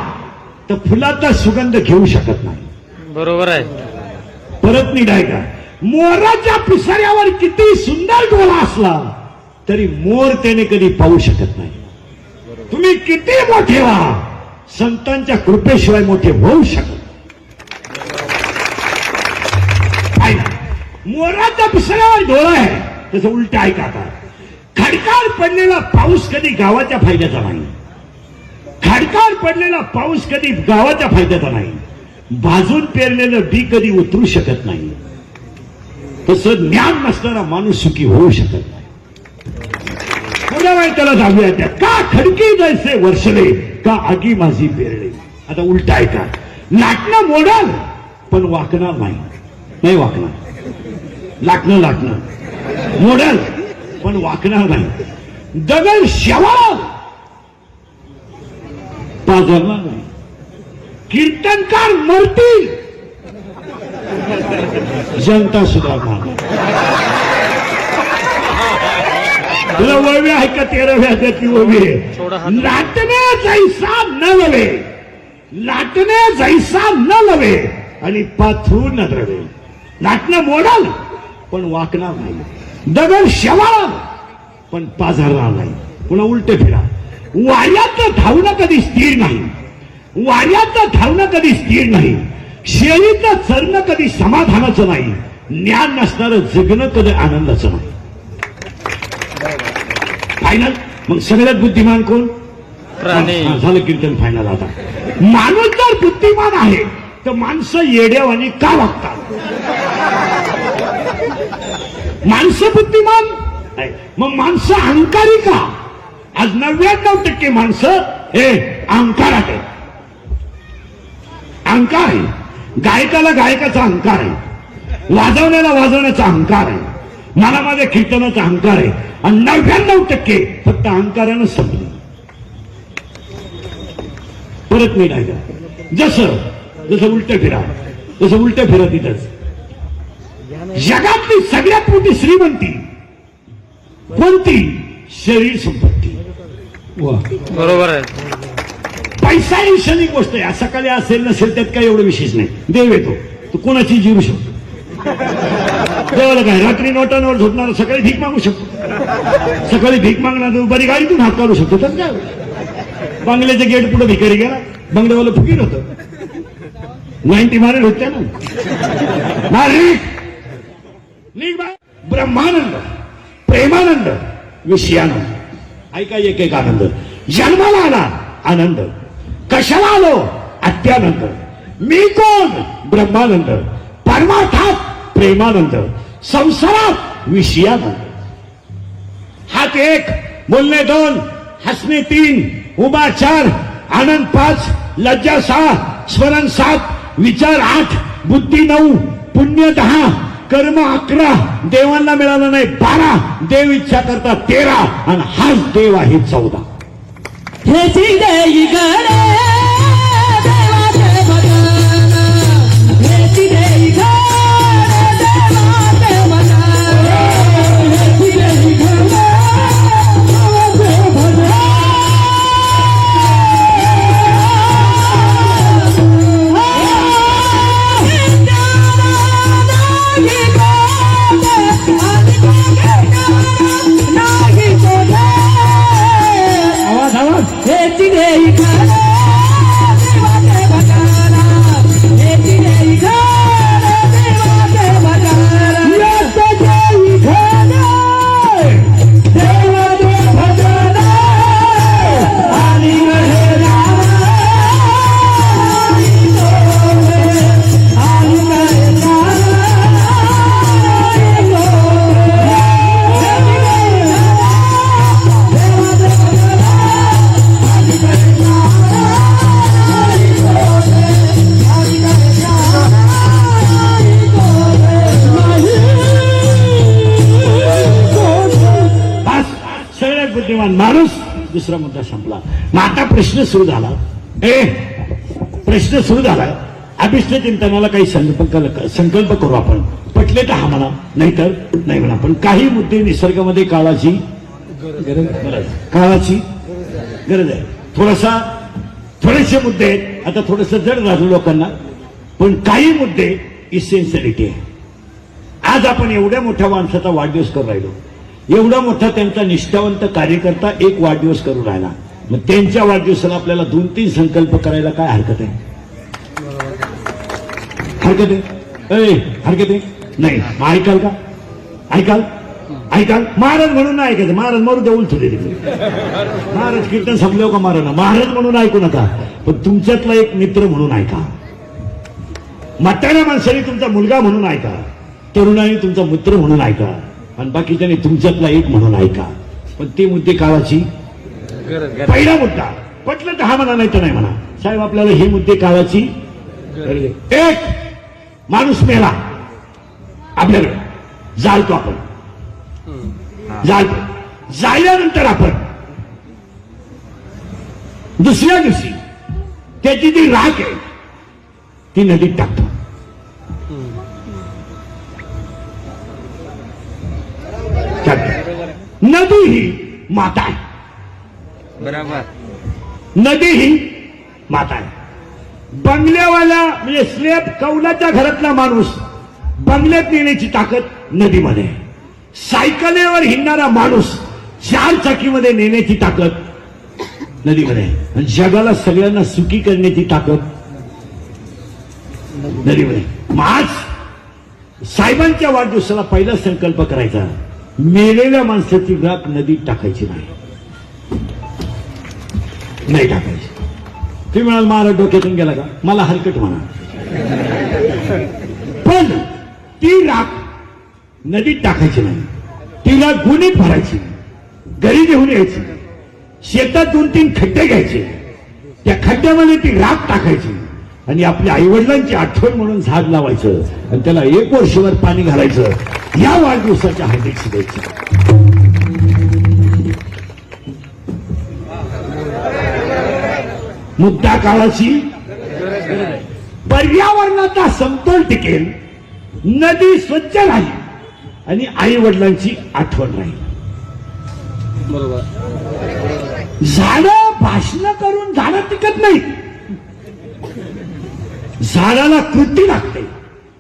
तर फुलाचा सुगंध घेऊ शकत नाही. बरोबर आहे. परत नीट ऐका, मोराच्या पिसाऱ्यावर किती सुंदर डोळा असला तरी मोर त्याने कधी पाहू शकत नाही. तुम्ही किती मोठे व्हा, संतांच्या कृपेशिवाय मोठे होऊ शकत. मोराच्या पिसाऱ्यावर डोळा आहे, त्याचं उलट ऐका. आता खडकाळ पडलेला पाऊस कधी गावाच्या फायद्याचा नाही. खडकाळ पडलेला पाऊस कधी गावाच्या फायद्याचा नाही. भाजून पेरलेलं बी कधी उतरू शकत नाही. तसं ज्ञान नसणारा माणूस सुखी होऊ शकत नाही. थोड्या वेळ त्याला जाऊया त्या का खडकी जायचे वर्षले का आगी माझी पेरले. आता उलट ऐका, लाटणं मोडाल पण वाकणार नाही. नाही वाकणार. लाटणं मोडल पण वाकणार नाही. दगड शेवाळ पाजरणार नाही. कीर्तनकार मरतील, जनता सुधारणार. तुला वळवे आहे का 13व्या त्याची वळवी? लाटणे जैसा न लवे, लाटणे जैसा न लवे आणि पाथरू न द्रवे. लाटणं मोडाल पण वाकणार नाही. दगड शेवाळ पण पाझरणार नाही. पुन्हा उलट फिरा. वाऱ्याचं धावणं कधी स्थिर नाही. वाऱ्याचं धावणं कधी स्थिर नाही. शेळीचं चरणं कधी समाधानाचं नाही. ज्ञान नसणारं जगणं कधी आनंदाचं नाही. फायनल. मग सगळ्यात बुद्धिमान कोण? प्राणी. झालं कीर्तन फायनल. आता माणूस जर बुद्धिमान आहे तर माणसं येड्यावानी का वागतात? माणसं बुद्धिमान आहे, मग माणसं अहंकारी का? आज 99% माणसं हे अहंकारात आहे. अहंकार आहे. गायकाला गायकाचा अहंकार आहे. वाजवण्याला वाजवण्याचा अहंकार आहे. मला माझ्या कीर्तनाचा अहंकार आहे. आणि 99% फक्त अहंकारानं संपली. परत मी नाही. जसं उलट फिरा, जसं उलट फिरा तिथंच. जगातली सगळ्यात मोठी श्रीमंती कोणती? शरीर संपत्ती. बरोबर आहे. पैसा ही क्षणिक गोष्ट आहे. सकाळी असेल नसेल त्यात काही एवढं विशेष नाही. देव येतो तो कोणाची जिरू शकतो. देवाला काय रात्री नोटांवर झोपणार, सकाळी भीक मागू शकतो. सकाळी भीक मागणार बरी गाडीतून हात काढू शकतो. तर काय बंगल्याच्या गेट पुढे भिकारी गेला, बंगल्यावाला फुकीर होतं. 90 मारेल होत्या ना. ब्रह्मानंद, प्रेमानंद, विषयानंद. ऐका एक एक आनंद. जन्माला आला आनंद, कशाला आलो अत्यानंद, मी कोण ब्रह्मानंद, परमार्थात प्रेमानंद, संसारात विषयानंद. हात एक, बोलणे दोन, हसणे तीन, उभा चार, आनंद पाच, लज्जा सहा, स्मरण सात, विचार आठ, बुद्धी 9, पुण्य 10, कर्म 11, देवांना मिळालं नाही 12, देव इच्छा करता 13, आणि हाच देव आहे 14. हेची देई गणे देवाचे भजन, हेची देई गणे देवाचे भजन, हेची देई गणे देवाचे भजन. आवाज आवाज. हेची देई गणे देवाचे भजन, हेची देई गणे देवाचे भजन. याचं देई गणे देवाचे भजन आणि गणे राम, आणि गणे बस. सगळ्यात बुद्धिमान माणूस. दुसरा मुद्दा संपला. मग आता प्रश्न सुरू झाला. प्रश्न सुरू झाला. अभिष्ट चिंतनाला काही संकल्प करू आपण. पटले तर हा म्हणा, नाहीतर नाही म्हणा. पण काही मुद्दे निसर्गामध्ये काळाची गरज आहे. थोडेसे मुद्दे आहेत. आता थोडस जड झालं लोकांना, पण काही मुद्दे इसेन्शियलिटी आहे. आज आपण एवढ्या मोठ्या माणसाचा वाढदिवस करू राहिलो. एवढा मोठा त्यांचा निष्ठावंत कार्यकर्ता एक वाढदिवस करू राहिला. मग त्यांच्या वाढदिवसाला आपल्याला 2-3 संकल्प करायला काय हरकत आहे? हरकत आहे? नाही. मग ऐकाल का? ऐकाल? महाराज म्हणून नाही ऐकायचं. महाराज मरू दे, उलटू दे तिकडे. महाराज कीर्तन संपल्यावर का महाराज म्हणून ऐकू नका. पण तुमच्यातला एक मित्र म्हणून ऐका. म्हाताऱ्या माणसाने तुमचा मुलगा म्हणून ऐका. तरुणाने तुमचा मित्र म्हणून ऐका. आणि बाकीच्याने तुमच्यातला एक म्हणून ऐका. पण ते मुद्दे काळाची पहिला मुद्दा. पटलं तर हा म्हणा, नाही तर नाही म्हणा. साहेब आपल्याला हे मुद्दे काळाची गरज आहे. एक, माणूस मेला आपल्याकडे, जाळतो आपण. जाळल्यानंतर आपण दुसऱ्या दिवशी त्याची जी राख आहे ती नदीत टाकतो. नदी ही माता आहे. बरोबर. नदी ही माता आहे. बंगल्यावाला म्हणजे स्लेब कौलाच्या घरातला माणूस बंगल्यात नेण्याची ताकद नदीमध्ये आहे. सायकलीवर हिंडणारा माणूस 4 चाकीमध्ये नेण्याची ताकद नदीमध्ये आहे. आणि जगाला सगळ्यांना सुखी करण्याची ताकद नदीमध्ये. मग आज साहेबांच्या वाढदिवसाला पहिला संकल्प करायचा, मेलेल्या माणसाची राख नदीत टाकायची नाही टाकायची. तुम्ही म्हणाल महाराज डोक्यातून गेला का? मला हलकट म्हणा, पण ती राख नदीत टाकायची नाही. तिला गुणीत भरायची, घरी घेऊन यायची, शेतात 2-3 खड्डे घ्यायचे, त्या खड्ड्यामध्ये ती राख टाकायची आणि आपल्या आईवडिलांची आठवण म्हणून झाड लावायचं आणि त्याला 1 वर्षभर पाणी घालायचं. या वाढदिवसाच्या हार्दिक शुभेच्छा. मुद्दा काळाची. पर्यावरणाचा समतोल टिकेल, नदी स्वच्छ राहील आणि आई वडिलांची आठवण राहील. बरोबर. झाडं भाषण करून झाडं टिकत नाही. झाडाला कृती लागते.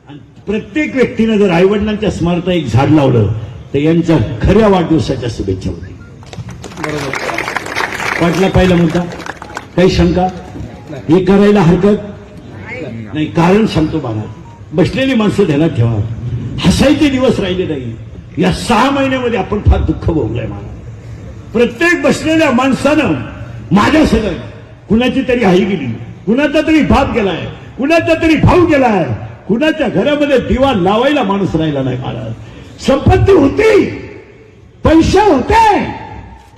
आणि प्रत्येक व्यक्तीने जर आई वडिलांच्या स्मरणार्थ एक झाड लावलं तर यांच्या खऱ्या वाढदिवसाच्या शुभेच्छा होतील. वाटला पहिला मुद्दा. काही शंका? हे करायला हरकत नाही. कारण सांगतो बाळा, बसलेली माणसं ध्यानात ठेवा. हसायचे दिवस राहिले नाही. या 6 महिन्यामध्ये आपण फार दुःख भोगलंय. मला प्रत्येक बसलेल्या माणसानं माझ्या सगळं कुणाची तरी आई गेली, कुणाचा तरी बाप गेलाय, कुणाचा तरी भाऊ गेलाय, कुणाच्या घरामध्ये दिवा लावायला माणूस राहिला नाही. महाराज संपत्ती होती, पैसे होते,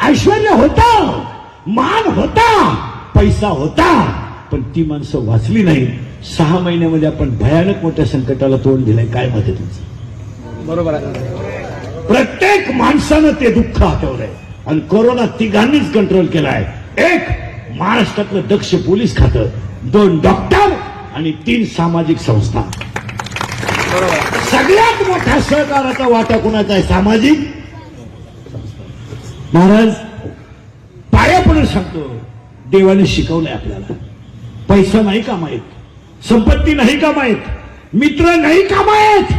ऐश्वर्य होतं, मान होता, पैसा होता, पण ती माणसं वाचली नाही. 6 महिन्यामध्ये आपण भयानक मोठ्या संकटाला तोंड दिलंय. काय मत आहे तुमचं? बरोबर आहे. प्रत्येक माणसानं ते दुःख हटवलंय आणि कोरोना तिघांनीच कंट्रोल केलाय. एक महाराष्ट्रातलं दक्ष पोलीस खातं, 2 डॉक्टर आणि 3 सामाजिक संस्था. सगळ्यात मोठा सहकाराचा वाटा कुणाचा आहे? सामाजिक. महाराज पाया पडून सांगतो, देवाने शिकवलंय आपल्याला, पैसा नाही कामायत, संपत्ती नाही कामायत, मित्र नाही कामायत,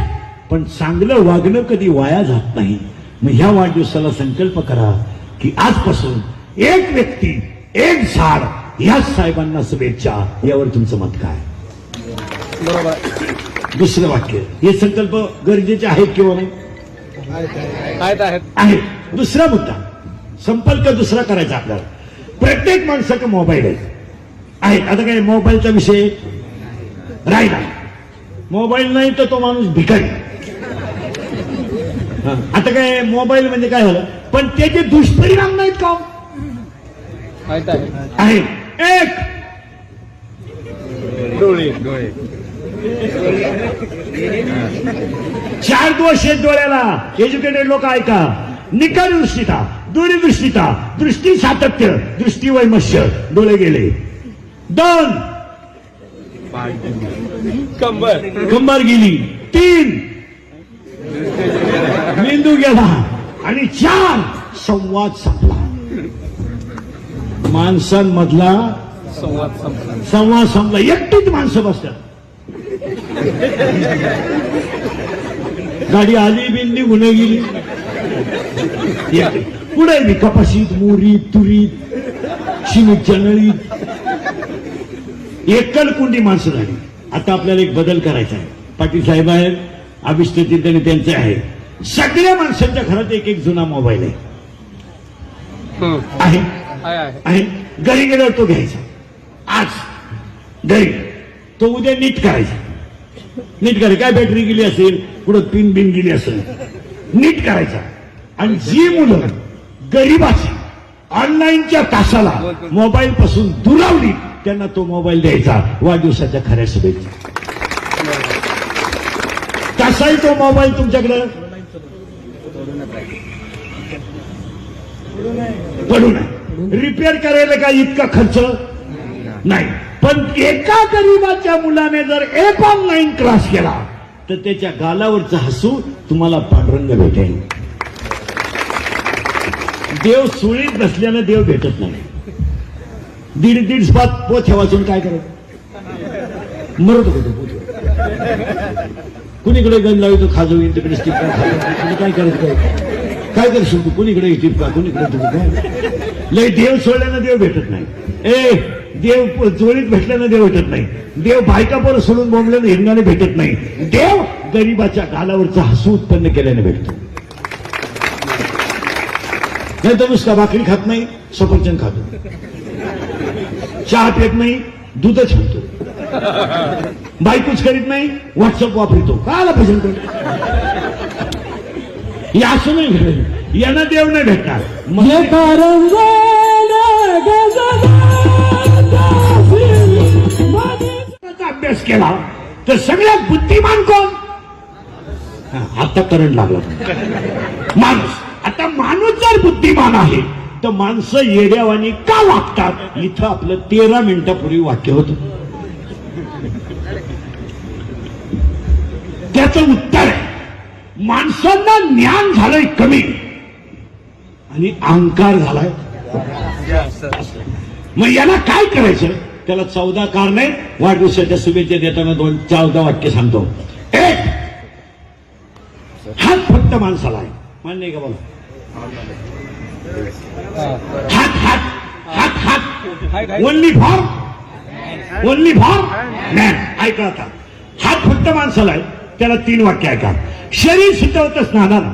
पण चांगलं वागणं कधी वाया जात नाही. मग ह्या वाढदिवसाला संकल्प करा की आजपासून एक व्यक्ती एक झाड, ह्या साहेबांना शुभेच्छा. यावर तुमचं मत काय? बरोबर. दुसरं वाक्य, हे संकल्प गरजेचे आहेत किंवा नाही? आहेत. आहे. दुसरा मुद्दा, संपर्क दुसरा करायचा आपल्याला. प्रत्येक माणसाचा मोबाईल आहे. आता काय मोबाईलचा विषय राहिला, मोबाईल नाही तर तो माणूस भिकारी. आता काय मोबाईल म्हणजे काय झालं, पण त्याचे दुष्परिणाम नाहीत का? आहे. एक डोळे 4 दोष आहेत डोळ्याला. एज्युकेटेड लोक ऐका. निकाली दृष्टीता, दूरदृष्टीता, दृष्टी सातत्य, दृष्टी वैमश्य, डोळे गेले. 2 कंबर गेली. 3 मेंदू गेला. आणि 4 संवाद संपला. माणसांमधला संवाद संपला. एकटीच माणसं बसतात. गाडी आली बिंदी गुन्हे गेली. पुढे मी कपाशीत, मोरीत, तुरीत, शिमीच्या नळीत एकलकुंडी माणसं झाली. आता आपल्याला एक बदल करायचा आहे. पाटील साहेब आहेत, अभिष्ट आणि त्यांचे आहे. सगळ्या माणसांच्या घरात एक एक जुना मोबाईल आहे. आहे. घरी गेल्यावर तो घ्यायचा. आज घरी तो उद्या नीट करायचा. नीट करायचं. काय बॅटरी गेली असेल, पुढं पिन बिन गेली असेल, नीट करायचा. आणि जी मुलं गरीबाची ऑनलाईनच्या तासाला मोबाईल पासून दुरावली, त्यांना तो मोबाईल द्यायचा. वाढदिवसाच्या खऱ्या शुभेच्छा. कसाही तो मोबाईल तुमच्याकडे पडू नये. रिपेअर करायला काय इतका खर्च नाही. पण एका गरीबाच्या मुलाने जर एक ऑनलाईन क्लास केला तर त्याच्या गालावरचं हसू तुम्हाला पांडुरंग भेटेल. देव सुळीत बसल्यानं देव भेटत नाही. 1.5 स्पात पोथ्या वाचून काय करत मरत होतो. कुणीकडे गण लावतो खाजवीन, तिकडे टिपका खाजवी. काय करत काय करशील तू? कुणीकडे टिपका, कुणीकडे लय. देव सोडल्यानं देव भेटत नाही. देव जोडीत भेटल्यानं देव भेटत नाही. देव बायकापर सोडून बोंबल्यानं हिंगाने भेटत नाही. देव गरीबाच्या गालावरचा हसू उत्पन्न केल्याने भेटतो. नाही तर नुसता भाकरी खात नाही, सफरचंद खातो, चहा पित नाही, दूधच खातो, बायकोच करीत नाही, व्हॉट्सअप वापरतो. काला भजन करतो. हे असं नाही भेटत. यांना देव नाही भेटणार. अभ्यास केला तर सगळ्यात बुद्धिमान कोण? आता करंट लागला माणूस. आता माणूस जर बुद्धिमान आहे तर माणसं येड्यावानी का वागतात? इथं आपलं 13 मिनिटापूर्वी वाक्य होतं. त्याचं उत्तर आहे, माणसांना ज्ञान झालंय कमी आणि अहंकार झालाय. मग याला काय करायचं? त्याला 14 कारणे वाढदिवसाच्या शुभेच्छा देताना 14 वाक्य सांगतो. एक, हात फक्त माणसाला आहे. मान्य आहे का? बोला. हात हात हात हात ओनली फॉर मॅन. ऐका आता, हात फक्त माणसाला आहे. त्याला 3 वाक्य ऐका. शरीर शुद्ध होतं स्नानानं,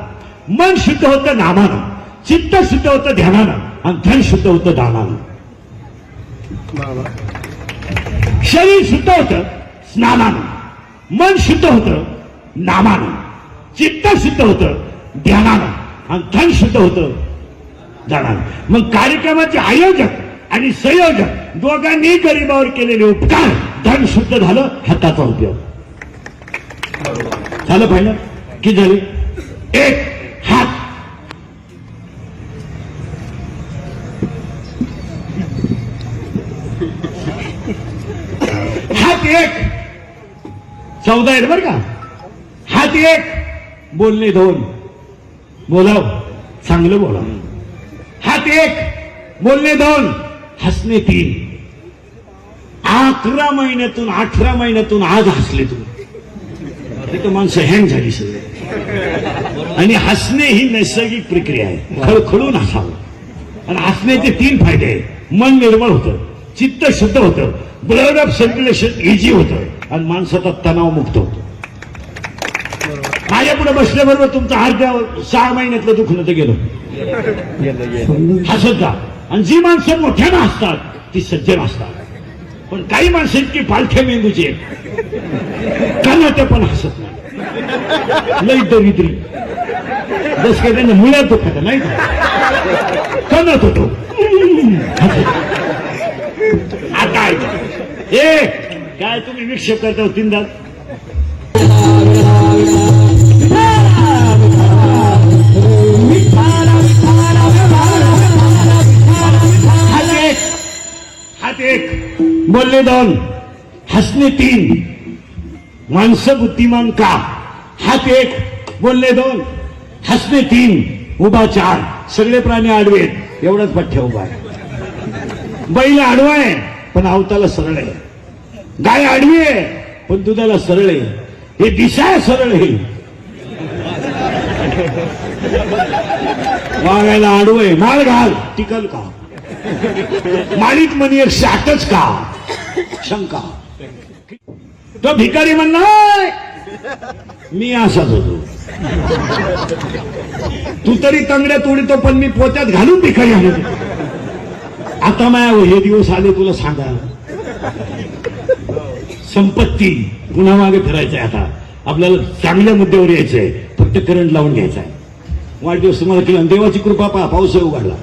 मन शुद्ध होतं नामानं, चित्त शुद्ध होतं ध्यानानं आणि धन शुद्ध होतं दानानं. बरोबर. शरीर शुद्ध होतं स्नानानं, मन शुद्ध होतं नामानं, चित्त शुद्ध होतं ध्यानानं आणि धन शुद्ध होतं दानानं. मग कार्यक्रमाचे आयोजक आणि संयोजक दोघांनी गरिबावर केलेले उपकार. धन शुद्ध झालं, हाताचा उपयोग झालं. पाहिलं की झाले एक हात. हात एक 14 आहेत बरं का. हात एक, बोलणे 2. बोलाव चांगलं बोलाव. हात एक, बोलणे 2, हसणे 3. 11 महिन्यातून 18 महिन्यातून आज हसले तुम्ही, तर माणसं हँग झाली सगळे. आणि हसणे ही नैसर्गिक प्रक्रिया आहे. खळखळून हसावं. आणि हसण्याचे 3 फायदे आहेत. मन निर्मळ होतं, चित्त शुद्ध होतं, ब्लड ऑफ सर्क्युलेशन इझी होतं आणि माणसाचा तणाव मुक्त होतो. माझ्या पुढे बसल्याबरोबर तुमचं अर्ध्या 6 महिन्यातलं दुखणं तर गेलं. हसत जा. आणि जी माणसं मोठ्यानं हसतात ती सज्जन असतात. पण काही माणसं इतकी पालख्या मेंदूची त्यांना ते पण हसत नाही. लई दरिद्री जस काही त्यांना मुळ्यात दुखत नाही कणत होतो. आता ए काय तुम्ही विक्षेप करता 3 दात. हात एक, बोलणे 2, हसणे 3. माणसं बुद्धिमान का. हात एक, बोलणे 2, हसणे 3, उभा 4. सगळे प्राणी आडवे आहेत, एवढाच पठ्ठ्या उभा आहे. बैल आडवा आहे पण अवताला सरळ आहे. गाय आडवी आहे पण दुधाला सरळ आहे. हे दिसाय सरळ आहे, वागायला आडवं आहे. माळ घाल टिकल का. माळीत मनी एक शाटच का. शंका. तो भिकारी म्हणणार मी असाच होतो. तू तरी तंगड्या तोडतो पण मी पोत्यात घालून भिकारी आलो. आता माझ्या हे दिवस आले तुला सांगा. संपत्ती पुन्हा मागे फिरायचंय. आता आपल्याला चांगल्या मुद्द्यावर यायचंय. फक्त करंट लावून घ्यायचा आहे. वाढदिवस तुम्हाला केला. देवाची कृपा पहा, पाऊस उघडला.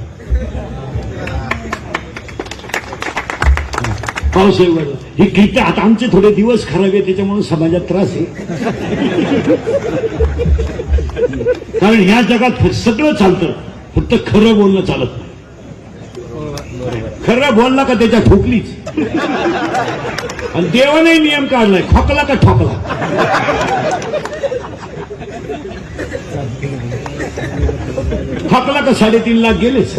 पाऊस उघडला. ही कीर्ती आता आमचे थोडे दिवस खराब आहे त्याच्यामुळे समाजात त्रास आहे. कारण ह्या जगात सगळं चालतं, फक्त खरं बोलणं चालत नाही. खरं बोलला का त्याच्या ठोकलीच. आणि देवाने नियम काढलाय, खोकला का ठोकला. खोकला का 3.5 लाख गेलेच.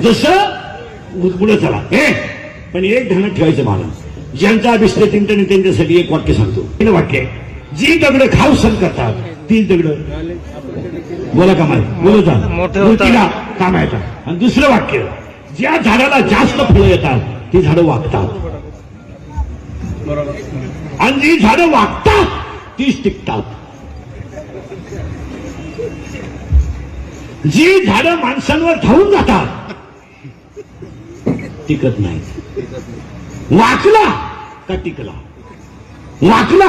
जसं पुढे चला. पण एक ध्यानात ठेवायचं मला. ज्यांचा अभिष्ट चिंतन त्यांच्यासाठी एक वाक्य सांगतो. पहिलं वाक्य आहे, जी दगड खाऊ सण करतात ती दगड बोला कामाय बोलता काम येतात. आणि दुसरं वाक्य, ज्या झाडाला जास्त फळं येतात ती झाडं वागतात. आणि जी झाडं वागतात तीच टिकतात. जी झाडं माणसांवर धावून जातात टिकत नाही. वाकला का टिकला, वाकला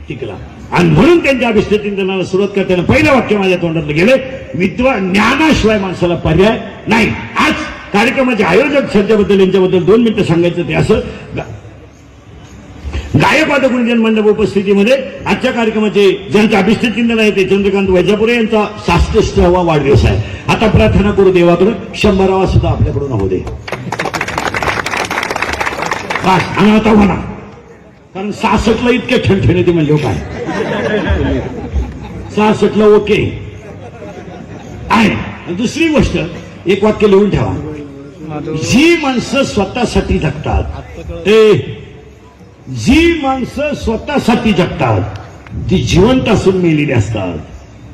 टिकला. आणि म्हणून त्यांच्या अभिष्ट चिंतनाला सुरुवात करताना पहिलं वाक्य माझ्या तोंडातलं गेले, विद्वान ज्ञानाशिवाय माणसाला पर्याय नाही. आज कार्यक्रमाचे आयोजक सध्याबद्दल यांच्याबद्दल 2 मिनिटं सांगायचं ते असं. गायकवाद गुंजन मंडप उपस्थितीमध्ये आजच्या कार्यक्रमाचे ज्यांचं अभिष्ट चिंतन आहे ते चंद्रकांत वैजापुरे यांचा 66वा वाढदिवस आहे. आता प्रार्थना करू देवाकडे 100वा सुद्धा आपल्याकडून होऊ दे. आणि आता म्हणा, कारण 66ला इतके ठणठणे ते म्हणजे काय 66ला ओके आहे. दुसरी गोष्ट, एक वाक्य लिहून ठेवा. जी माणसं स्वतःसाठी जगतात जी माणसं स्वतःसाठी जगतात ती जिवंत असून मेलेली असतात.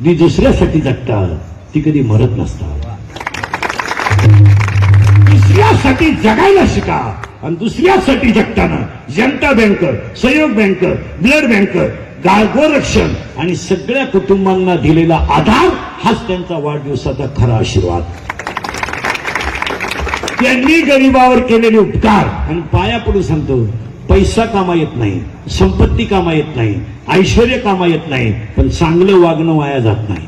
जी दुसऱ्यासाठी जगतात ती कधी मरत नसतात. दुसऱ्यासाठी जगायला शिका. आणि दुसऱ्यासाठी जगताना जनता बँक, सहयोग बँक, ब्लड बँक, गोरक्षण आणि सगळ्या कुटुंबांना दिलेला आधार हाच त्यांचा वाढदिवसाचा खरा आशीर्वाद. त्यांनी गरिबावर केलेले उपकार. आणि पाया पडू सांगतो, पैसा कामा येत नाही, संपत्ती कामा येत नाही, ऐश्वर्य कामा येत नाही, पण चांगलं वागणं वाया जात नाही.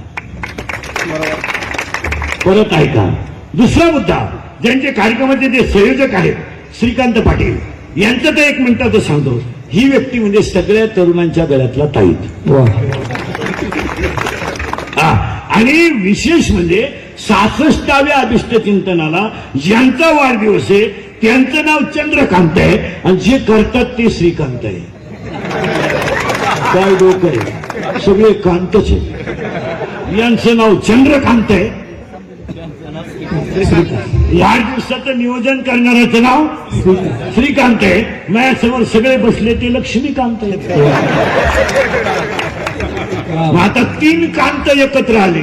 परत ऐका. दुसरा मुद्दा, ज्यांचे कार्यक्रमाचे जे संयोजक आहेत श्रीकांत पाटील यांचं तर 1 मिनिटाचं सांगतो. ही व्यक्ती म्हणजे सगळ्या तरुणांच्या गळ्यातला ताईत. आणि विशेष म्हणजे 66व्या अभिष्ट चिंतनाला ज्यांचा वाढदिवस आहे त्यांचं नाव चंद्रकांत आहे आणि जे करतात ते श्रीकांत आहे. काय डोकं आहे, सगळे कांतच आहे. यांचं नाव चंद्रकांत आहे. वाढदिवसाचं नियोजन करणाऱ्याचं नाव श्रीकांत आहे. माझ्यासमोर सगळे बसले ते लक्ष्मीकांत आहेत. आता 3 कांत एकत्र आले.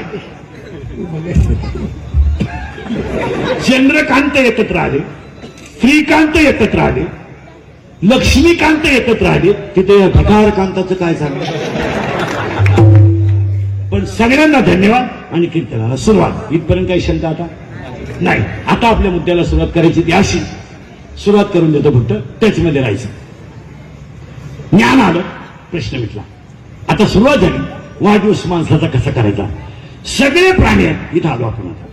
चंद्रकांत एकत्र आले, श्रीकांत एकत्र आले, लक्ष्मीकांत एकत्र आले. तिथे भटारकांताचं काय सांगणार. पण सगळ्यांना धन्यवाद आणि कीर्तनाला सुरुवात. इथपर्यंत काही शंका आता नाही. आता आपल्या मुद्द्याला सुरुवात करायची ती अशी. सुरुवात करून देतो, फक्त त्याचमध्ये राहायचं. ज्ञान आलं, प्रश्न मिटला. आता सुरुवात झाली. वाढदिवस माणसाचा कसा करायचा. सगळे प्राणी आहेत. इथं आलो आपण. आता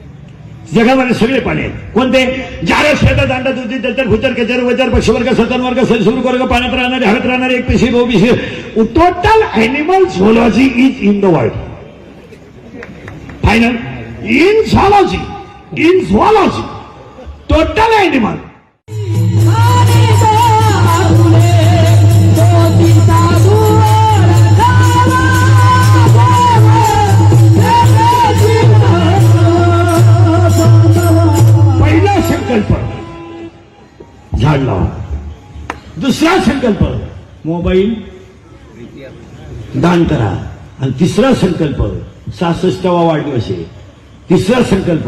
जगामध्ये सगळे प्राणी आहेत. कोणते. जारा शेतात दांडा दुधी दत्तर भुतर केचर वजर पक्षवर्ग सतन वर्ग सरीसृप वर्ग पाण्यात राहणारे हवेत राहणारे एक पेशी बहुपेशी. Total animal zoology is in the world. Final in zoology, in zoology total animal. आणि बाहुले ज्योती साधूवर घाला पहिला संकल्प झाड लावा. दुसरा संकल्प मोबाईल दान करा. आणि तिसरा संकल्प 66वा वाढदिवस आहे. तिसरा संकल्प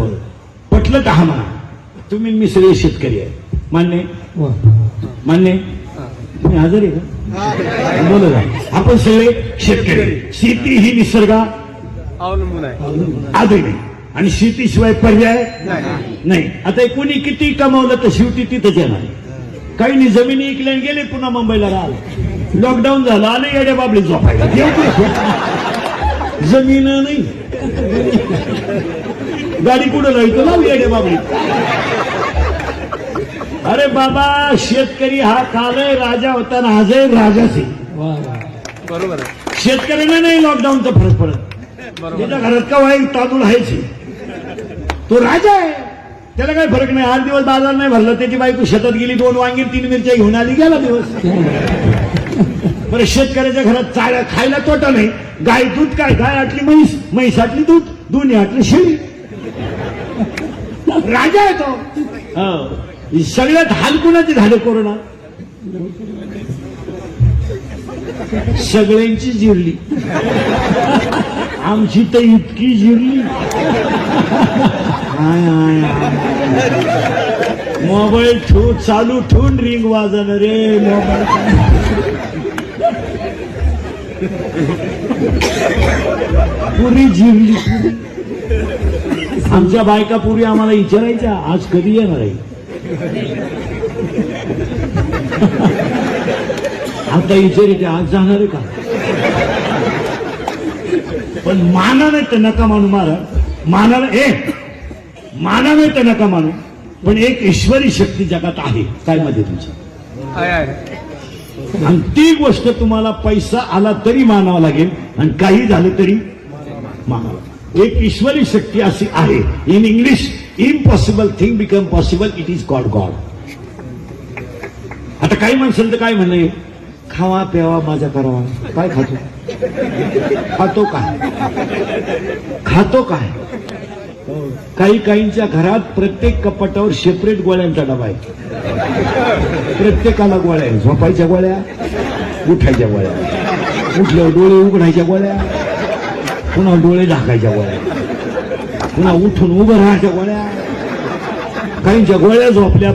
पटलं का हा म्हणा. तुम्ही मी सगळे शेतकरी आहे. मान्य मान्य. तुम्ही हजर आहे का. बोला का. आपण सगळे शेतकरी. शेती ही निसर्गा अवलंबून आहे. आधी आणि शेतीशिवाय पर्याय नाही. आता कोणी किती कमावलं तर शेवटी तिथंच येणार. काही जमिनी इकल्या गेले पुन्हा मुंबईला राहिलं. लॉकडाऊन झालं आलं येड्या बाबळी झोपायला. जमीन नाही, गाडी कुठं राहायचं ना येड्या बाबळी. अरे बाबा, शेतकरी हा काल राजा होता ना आजही राजाच आहे. बरोबर आहे. शेतकऱ्यांना नाही लॉकडाऊनचा फरक पडत. त्याच्या घरात का वाईट तांदूळ आहेच. तो राजा आहे, त्याला काही फरक नाही. 8 दिवस बाजार नाही भरला, त्याची बायको शेतात गेली, 2 वांगी 3 मिरच्या घेऊन आली, गेला दिवस. बरं, शेतकऱ्याच्या घरात चाळ्या खायला तोटा नाही. गाय दूध काय, गाय आटली म्हैस, म्हैस आटली दूध, दोन्ही आटली शेळी. राजा आहे तो. हो. सगळ्यात हाल कुणाची झाले कोरोना. सगळ्यांची जिरली, आमची तर इतकी जिरली. मोबाईल चालू ठेवून रिंग वाजवणार रे. मोबाईल पुरी जिरली. आमच्या बायका पूर्वी आम्हाला विचारायच्या आज कधी येणार आहे. आता विचारायचे आज जाणार आहे का. पण मानाने तर नका मानू महाराज. मानाने तर नका मानू. पण एक ईश्वरी शक्ती जगात आहे. काय मध्ये तुमची. आणि ती गोष्ट तुम्हाला पैसा आला तरी मानावा लागेल आणि काही झालं तरी मानावं. एक ईश्वरी शक्ती अशी आहे. In English, impossible thing become possible. It is called God. आता काही माणसांचं काय म्हणणं, खावा प्यावा माझा करावा. काय खातो. खातो काय. खातो काय. काहींच्या घरात प्रत्येक कपाटावर सेपरेट गोळ्यांचा डबा आहे. प्रत्येकाला गोळ्या आहे. झोपायच्या गोळ्या, उठायच्या गोळ्या, उठल्यावर डोळे उघडायच्या गोळ्या, पुन्हा डोळे झाकायच्या गोळ्या, पुन्हा उठून उभं राहायच्या गोळ्या. काहींच्या गोळ्या झोपल्या